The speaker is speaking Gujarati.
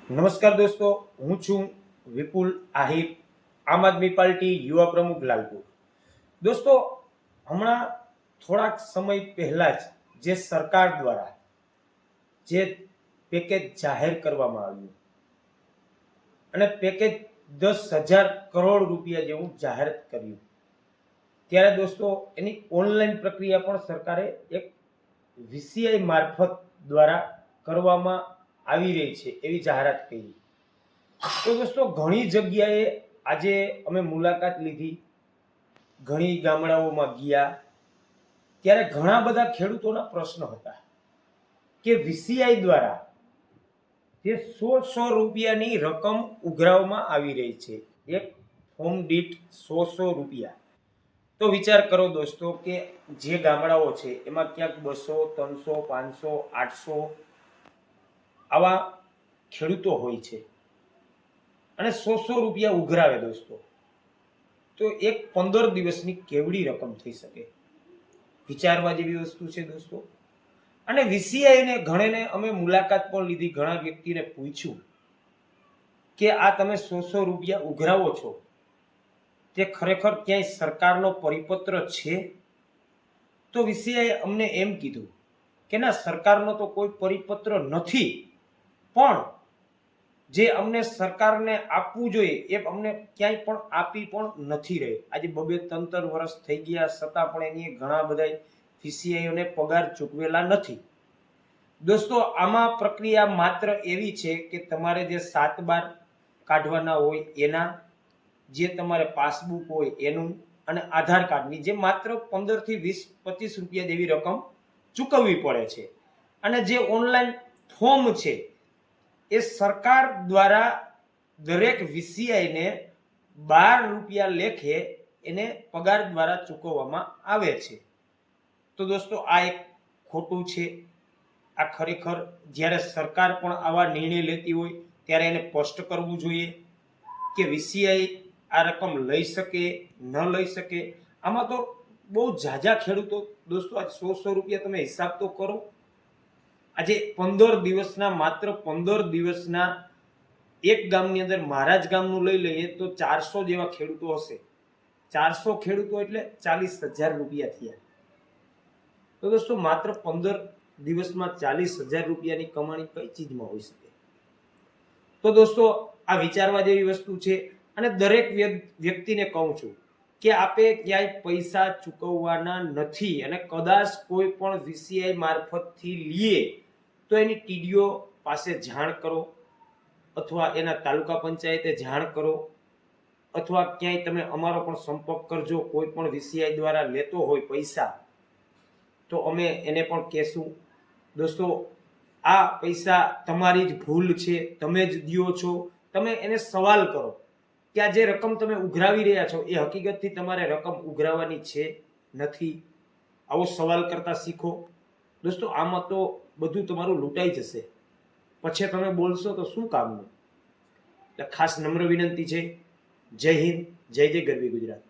નમસ્કાર દોસ્તો, હું છું વિપુલ આહિર, આમ આદમી પાર્ટી યુવા પ્રમુખ લાલપુર. દોસ્તો, હમણાં થોડાક સમય પહેલા જ જે સરકાર દ્વારા જે પેકેજ જાહેર કરવામાં આવ્યું અને પેકેજ 10,000 કરોડ રૂપિયા જેવું જાહેર કર્યું, ત્યારે દોસ્તો એની ઓનલાઈન પ્રક્રિયા પણ સરકારે એક વીસીઆઈ મારફત દ્વારા કરવામાં આવી રહી છે એવી જાહેરાત કરી. તો દોસ્તો ઘણી જગ્યાએ આજે અમે મુલાકાત લીધી, ઘણી ગામડાઓમાં ગયા, ત્યારે ઘણા બધા ખેડૂતોના પ્રશ્ન હતા કે વીસીઆઈ દ્વારા જે 100 રૂપિયાની રકમ ઉઘરાવવામાં આવી રહી છે, એક ફોર્મ દીઠ 100 રૂપિયા. તો વિચાર કરો દોસ્તો કે જે ગામડાઓ છે એમાં ક્યાંક 200, 300, 500, 800 આવા ખેડૂતો હોય છે અને 100 રૂપિયા ઉઘરાવે દોસ્તો, તો એક 15 દિવસની કેવડી રકમ થઈ શકે? વિચારવા જેવી વસ્તુ છે દોસ્તો. અને વીસીઆઈને ઘણેને અમે મુલાકાત પણ લીધી, ઘણા વ્યક્તિને પૂછ્યું કે આ તમે 100 રૂપિયા ઉઘરાવો છો તે ખરેખર ક્યાંય સરકારનો પરિપત્ર છે? તો વીસીઆઈએ અમને એમ કીધું કે ના, સરકારનો તો કોઈ પરિપત્ર નથી, પણ જે અમને સરકારને આપવું જોઈએ એ અમને ક્યાંય પણ આપી પણ નથી રહી. આજે 2-3 વર્ષ થઈ ગયા છતાં પણ એની ઘણા બધા વીસીઆઈઓને પગાર ચૂકવેલા નથી. દોસ્તો, આમાં પ્રક્રિયા માત્ર એવી છે કે તમારે જે 7/12 કાઢવાના હોય એના, જે તમારે પાસબુક હોય એનું, અને આધાર કાર્ડની, જે માત્ર 15 થી 20-25 રૂપિયા જેવી રકમ ચૂકવવી પડે છે. અને જે ઓનલાઈન ફોર્મ છે એ સરકાર દ્વારા દરેક વીસીઆઈને 12 રૂપિયા લેખે એને પગાર દ્વારા ચૂકવવામાં આવે છે. તો દોસ્તો આ એક ખોટું છે. આ ખરેખર જ્યારે સરકાર પણ આવા નિર્ણય લેતી હોય ત્યારે એને સ્પષ્ટ કરવું જોઈએ કે વીસીઆઈ આ રકમ લઈ શકે, ન લઈ શકે. આમાં તો બહુ ઝાઝા ખેડૂતો દોસ્તો, આજ 100 રૂપિયા તમે હિસાબ તો કરો. આજે 15 દિવસના, માત્ર 15 દિવસના એક ગામની અંદર, મારા જ ગામનું લઈ લઈએ તો 400 જેવા ખેડૂતો હશે. 400 ખેડૂતો એટલે 40,000 રૂપિયા થયા. તો દોસ્તો માત્ર 15 દિવસમાં 40,000 રૂપિયાની કમાણી કઈ ચીજમાં હોઈ શકે? તો દોસ્તો આ વિચારવા જેવી વસ્તુ છે. અને દરેક વ્યક્તિને કહું છું કે આપે ક્યાંય પૈસા ચૂકવવાના નથી, અને કદાચ કોઈ પણ વીસીઆઈ મારફતથી લઈએ તો એની ટીડીઓ પાસે જાણ કરો, અથવા એના તાલુકા પંચાયતે જાણ કરો, અથવા ક્યાંય તમે અમારો પણ સંપર્ક કરજો. કોઈ પણ વીસીઆઈ દ્વારા લેતો હોય પૈસા તો અમે એને પણ કહેશું. દોસ્તો, આ પૈસા તમારી જ ભૂલ છે, તમે જ દ્યો છો. તમે એને સવાલ કરો કે આ જે રકમ તમે ઉઘરાવી રહ્યા છો એ હકીકતથી તમારે રકમ ઉઘરાવવાની છે નથી. આવો સવાલ કરતા શીખો. દોસ્તો આમાં તો બધું તમારું લૂંટાઈ જશે, પછી તમે બોલશો તો શું કામનું? એટલે ખાસ નમ્ર વિનંતી છે. જય હિન્દ, જય જય ગરવી ગુજરાત.